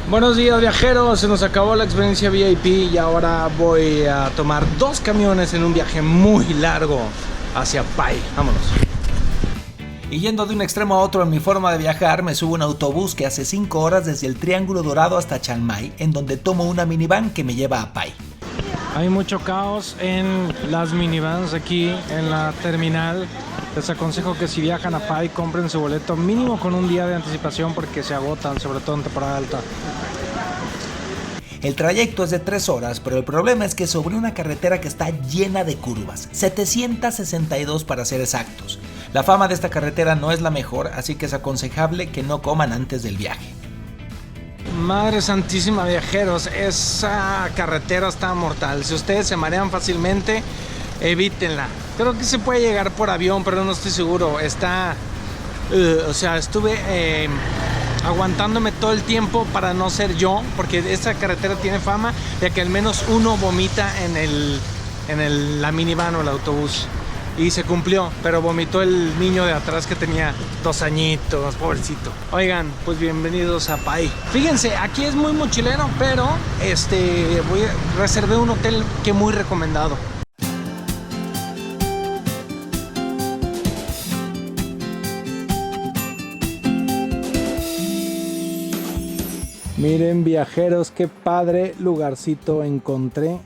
Buenos días, viajeros, se nos acabó la experiencia VIP y ahora voy a tomar 2 camiones en un viaje muy largo hacia Pai. Vámonos. Y yendo de un extremo a otro en mi forma de viajar, me subo a un autobús que hace 5 horas desde el Triángulo Dorado hasta Chiang Mai, en donde tomo una minivan que me lleva a Pai. Hay mucho caos en las minivans aquí en la terminal. Les aconsejo que si viajan a Pai compren su boleto mínimo con un día de anticipación porque se agotan, sobre todo en temporada alta. El trayecto es de 3 horas, pero el problema es que sobre una carretera que está llena de curvas, 762 para ser exactos. La fama de esta carretera no es la mejor, así que es aconsejable que no coman antes del viaje. Madre santísima, viajeros, esa carretera está mortal. Si ustedes se marean fácilmente, evítenla. Creo que se puede llegar por avión, pero no estoy seguro. Estuve aguantándome todo el tiempo para no ser yo, porque esta carretera tiene fama de que al menos uno vomita en la minivan o el autobús. Y se cumplió, pero vomitó el niño de atrás que tenía 2 añitos, pobrecito. Oigan, pues bienvenidos a Pai. Fíjense, aquí es muy mochilero, pero reservé un hotel que muy recomendado. Miren, viajeros, qué padre lugarcito encontré.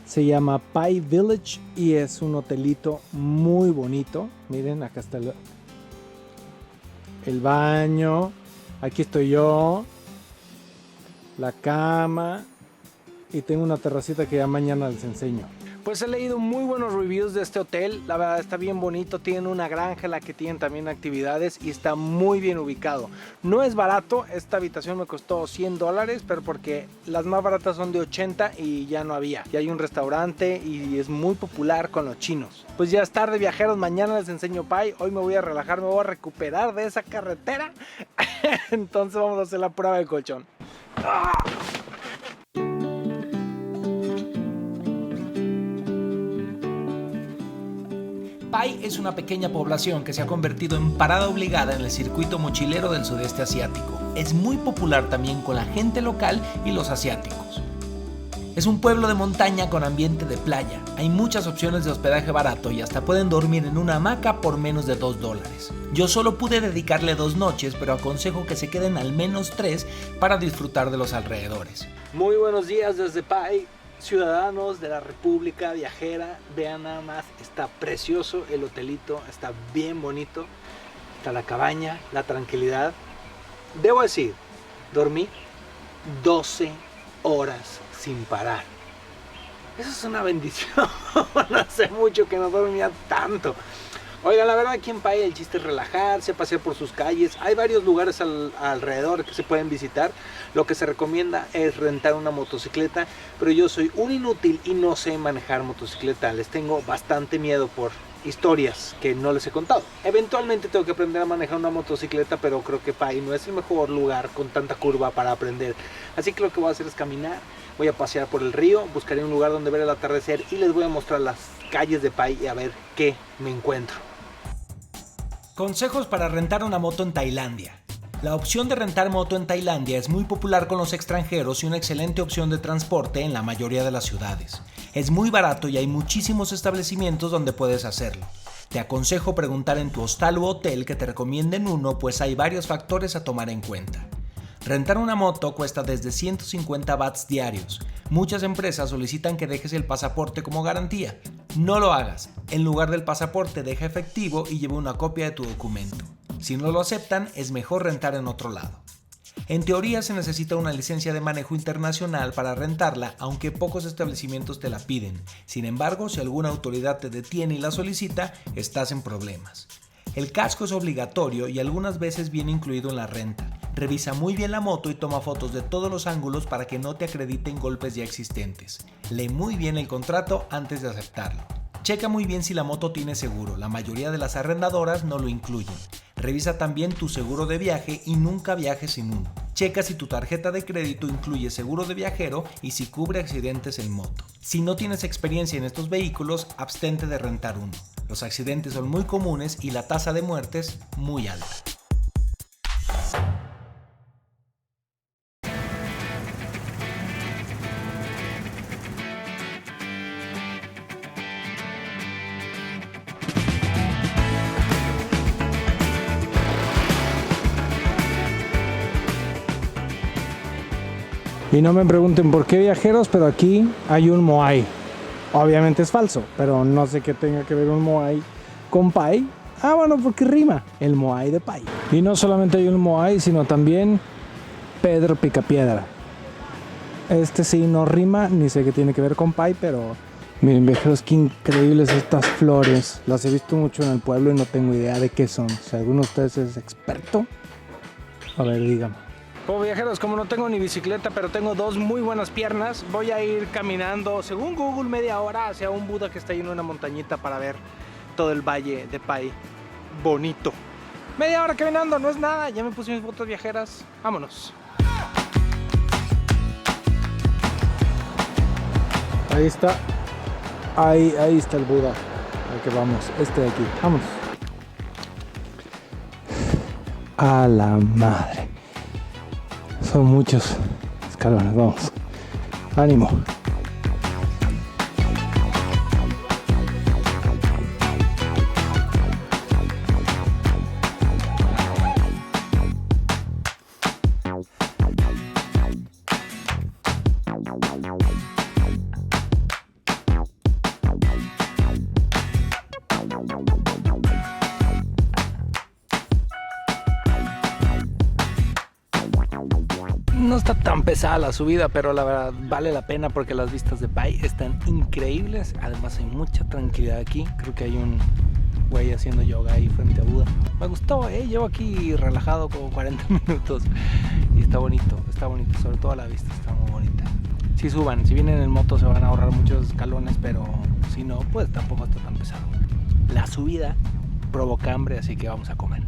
Se llama Pai Village y es un hotelito muy bonito. Miren, acá está el baño. Aquí estoy yo. La cama. Y tengo una terracita que ya mañana les enseño. Pues he leído muy buenos reviews de este hotel. La verdad está bien bonito. Tienen una granja en la que tienen también actividades y está muy bien ubicado. No es barato. Esta habitación me costó $100, pero porque las más baratas son de 80 y ya no había. Y hay un restaurante y es muy popular con los chinos. Pues ya es tarde, viajeros. Mañana les enseño Pai. Hoy me voy a relajar, me voy a recuperar de esa carretera. Entonces vamos a hacer la prueba de colchón. Pai es una pequeña población que se ha convertido en parada obligada en el circuito mochilero del sudeste asiático. Es muy popular también con la gente local y los asiáticos. Es un pueblo de montaña con ambiente de playa. Hay muchas opciones de hospedaje barato y hasta pueden dormir en una hamaca por menos de $2. Yo solo pude dedicarle 2 noches, pero aconsejo que se queden al menos 3 para disfrutar de los alrededores. Muy buenos días desde Pai. Ciudadanos de la República Viajera, vean nada más, está precioso el hotelito, está bien bonito, está la cabaña, la tranquilidad. Debo decir, dormí 12 horas sin parar. Eso es una bendición. Hace mucho que no dormía tanto. Oigan, la verdad aquí en Pai el chiste es relajarse, pasear por sus calles. Hay varios lugares alrededor que se pueden visitar. Lo que se recomienda es rentar una motocicleta, pero yo soy un inútil y no sé manejar motocicleta. Les tengo bastante miedo por historias que no les he contado. Eventualmente tengo que aprender a manejar una motocicleta, pero creo que Pai no es el mejor lugar con tanta curva para aprender. Así que lo que voy a hacer es caminar, voy a pasear por el río, buscaré un lugar donde ver el atardecer y les voy a mostrar las calles de Pai y a ver qué me encuentro. Consejos para rentar una moto en Tailandia. La opción de rentar moto en Tailandia es muy popular con los extranjeros y una excelente opción de transporte en la mayoría de las ciudades. Es muy barato y hay muchísimos establecimientos donde puedes hacerlo. Te aconsejo preguntar en tu hostal u hotel que te recomienden uno, pues hay varios factores a tomar en cuenta. Rentar una moto cuesta desde 150 bahts diarios. Muchas empresas solicitan que dejes el pasaporte como garantía. No lo hagas. En lugar del pasaporte, deja efectivo y lleva una copia de tu documento. Si no lo aceptan, es mejor rentar en otro lado. En teoría se necesita una licencia de manejo internacional para rentarla, aunque pocos establecimientos te la piden. Sin embargo, si alguna autoridad te detiene y la solicita, estás en problemas. El casco es obligatorio y algunas veces viene incluido en la renta. Revisa muy bien la moto y toma fotos de todos los ángulos para que no te acrediten golpes ya existentes. Lee muy bien el contrato antes de aceptarlo. Checa muy bien si la moto tiene seguro, la mayoría de las arrendadoras no lo incluyen. Revisa también tu seguro de viaje y nunca viajes sin uno. Checa si tu tarjeta de crédito incluye seguro de viajero y si cubre accidentes en moto. Si no tienes experiencia en estos vehículos, abstente de rentar uno. Los accidentes son muy comunes y la tasa de muertes muy alta. Y no me pregunten por qué, viajeros, pero aquí hay un Moai. Obviamente es falso, pero no sé qué tenga que ver un Moai con Pai. Ah, bueno, porque rima, el Moai de Pai. Y no solamente hay un Moai, sino también Pedro Picapiedra. Este sí no rima, ni sé qué tiene que ver con Pai, pero miren, viajeros, qué increíbles estas flores. Las he visto mucho en el pueblo y no tengo idea de qué son. Si alguno de ustedes es experto, a ver, díganme. Oh, viajeros, como no tengo ni bicicleta, pero tengo dos muy buenas piernas, voy a ir caminando, según Google, media hora hacia un Buda que está ahí en una montañita para ver todo el valle de Pai. Bonito. Media hora caminando, no es nada. Ya me puse mis botas viajeras. Vámonos. Ahí está. Ahí está el Buda. Al que vamos. Este de aquí. Vámonos. A la madre. Son muchos escalones. Vamos. Ánimo. No está tan pesada la subida, pero la verdad vale la pena porque las vistas de Pai están increíbles. Además hay mucha tranquilidad aquí. Creo que hay un güey haciendo yoga ahí frente a Buda. Me gustó, llevo aquí relajado como 40 minutos y está bonito, sobre todo la vista está muy bonita. Si suban, si vienen en moto se van a ahorrar muchos escalones, pero si no, pues tampoco está tan pesado. La subida provoca hambre, así que vamos a comer.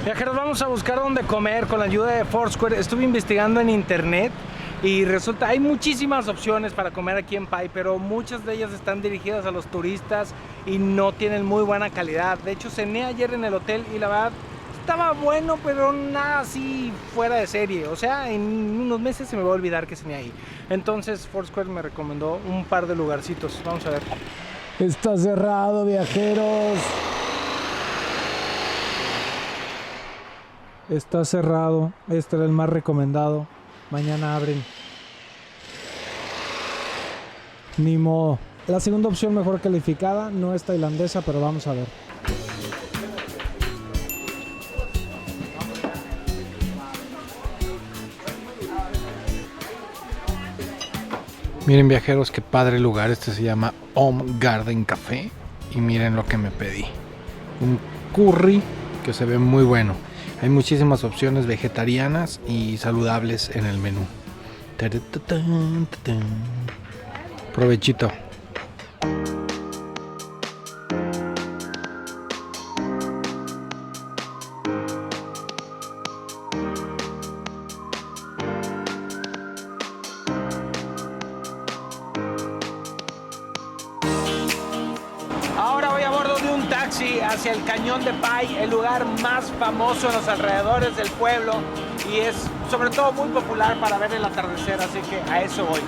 Viajeros, vamos a buscar dónde comer con la ayuda de Foursquare. Estuve investigando en internet y resulta hay muchísimas opciones para comer aquí en Pai, pero muchas de ellas están dirigidas a los turistas y no tienen muy buena calidad. De hecho, cené ayer en el hotel y la verdad estaba bueno, pero nada así fuera de serie. O sea, en unos meses se me va a olvidar que cené ahí. Entonces Foursquare me recomendó un par de lugarcitos. Vamos a ver. Está cerrado, viajeros. Está cerrado. Este era el más recomendado. Mañana abren. Ni modo. La segunda opción mejor calificada no es tailandesa, pero vamos a ver. Miren, viajeros, qué padre lugar. Este se llama Om Garden Café. Y miren lo que me pedí. Un curry que se ve muy bueno. Hay muchísimas opciones vegetarianas y saludables en el menú. Provechito. Ahora voy a bordo de un taxi hacia el Cañón de Pai, el lugar más famoso en los alrededores del pueblo y es sobre todo muy popular para ver el atardecer, así que a eso voy.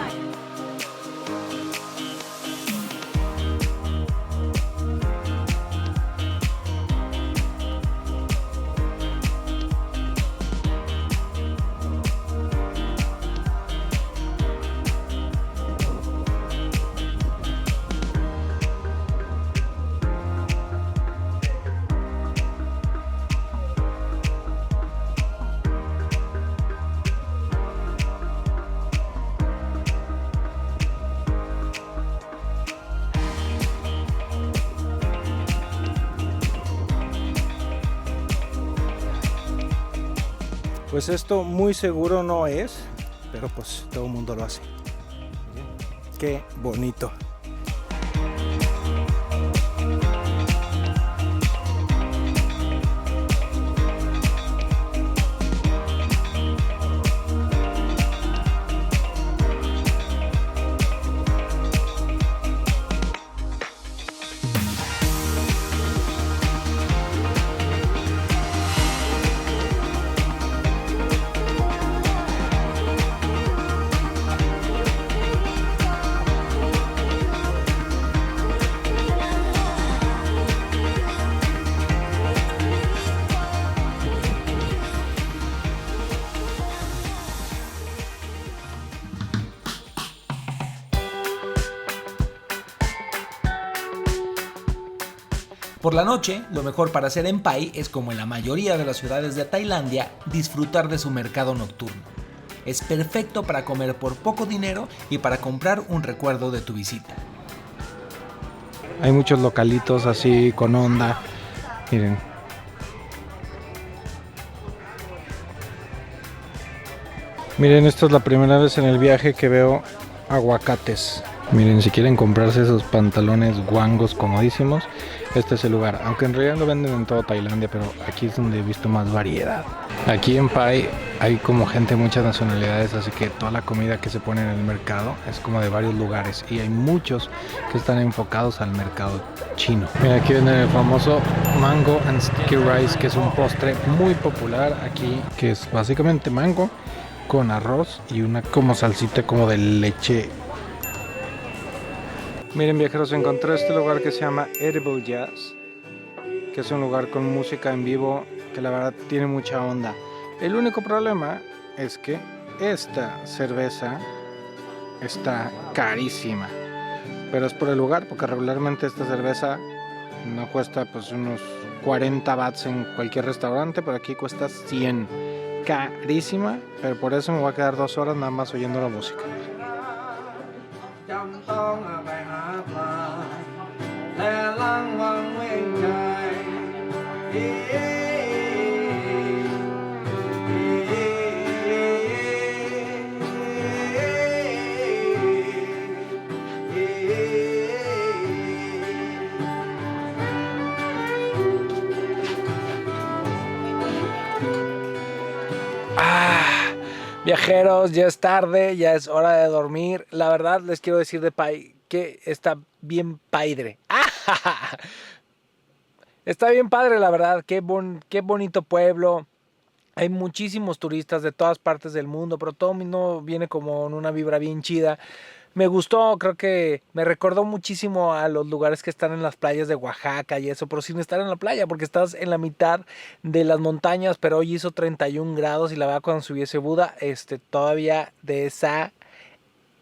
Pues esto muy seguro no es, pero pues todo el mundo lo hace. Qué bonito. Por la noche, lo mejor para hacer en Pai es, como en la mayoría de las ciudades de Tailandia, disfrutar de su mercado nocturno. Es perfecto para comer por poco dinero y para comprar un recuerdo de tu visita. Hay muchos localitos así con onda. Miren. Miren, esta es la primera vez en el viaje que veo aguacates. Miren, si quieren comprarse esos pantalones guangos comodísimos, este es el lugar. Aunque en realidad lo venden en toda Tailandia, pero aquí es donde he visto más variedad. Aquí en Pai hay como gente de muchas nacionalidades, así que toda la comida que se pone en el mercado es como de varios lugares. Y hay muchos que están enfocados al mercado chino. Mira, aquí viene el famoso mango and sticky rice, que es un postre muy popular aquí, que es básicamente mango con arroz y una como salsita como de leche. Miren, viajeros, encontré este lugar que se llama Edible Jazz, que es un lugar con música en vivo que la verdad tiene mucha onda. El único problema es que esta cerveza está carísima, pero es por el lugar, porque regularmente esta cerveza no cuesta pues unos 40 bahts en cualquier restaurante, pero aquí cuesta 100. Carísima, pero por eso me voy a quedar 2 horas nada más oyendo la música. Viajeros, ya es tarde, ya es hora de dormir. La verdad les quiero decir de Pai que está bien padre. Está bien padre, la verdad. Qué bonito pueblo. Hay muchísimos turistas de todas partes del mundo, pero todo el mundo viene como en una vibra bien chida. Me gustó, creo que me recordó muchísimo a los lugares que están en las playas de Oaxaca y eso, pero sin estar en la playa, porque estás en la mitad de las montañas, pero hoy hizo 31 grados y la verdad cuando subí ese Buda, todavía de esa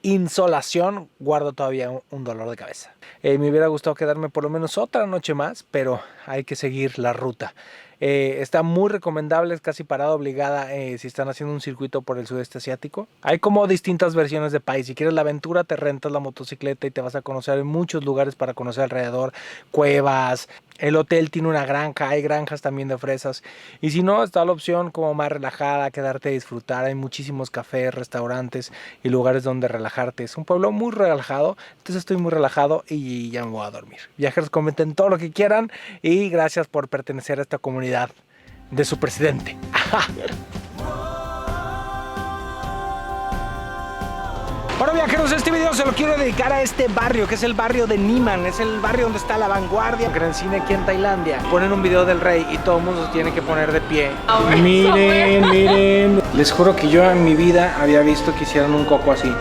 insolación guardo todavía un dolor de cabeza. Me hubiera gustado quedarme por lo menos otra noche más, pero hay que seguir la ruta. Está muy recomendable, es casi parada obligada si están haciendo un circuito por el sudeste asiático. Hay como distintas versiones de Pai. Si quieres la aventura, te rentas la motocicleta y te vas a conocer en muchos lugares para conocer alrededor, cuevas. El hotel tiene una granja, hay granjas también de fresas. Y si no, está la opción como más relajada, quedarte a disfrutar. Hay muchísimos cafés, restaurantes y lugares donde relajarte. Es un pueblo muy relajado, entonces estoy muy relajado y ya me voy a dormir. Viajeros, comenten todo lo que quieran y gracias por pertenecer a esta comunidad de su presidente. Bueno, viajeros, este video se lo quiero dedicar a este barrio, que es el barrio de Niman. Es el barrio donde está La Vanguardia, gran cine aquí en Tailandia. Ponen un video del rey y todo el mundo se tiene que poner de pie. Miren. Les juro que yo en mi vida había visto que hicieran un coco así.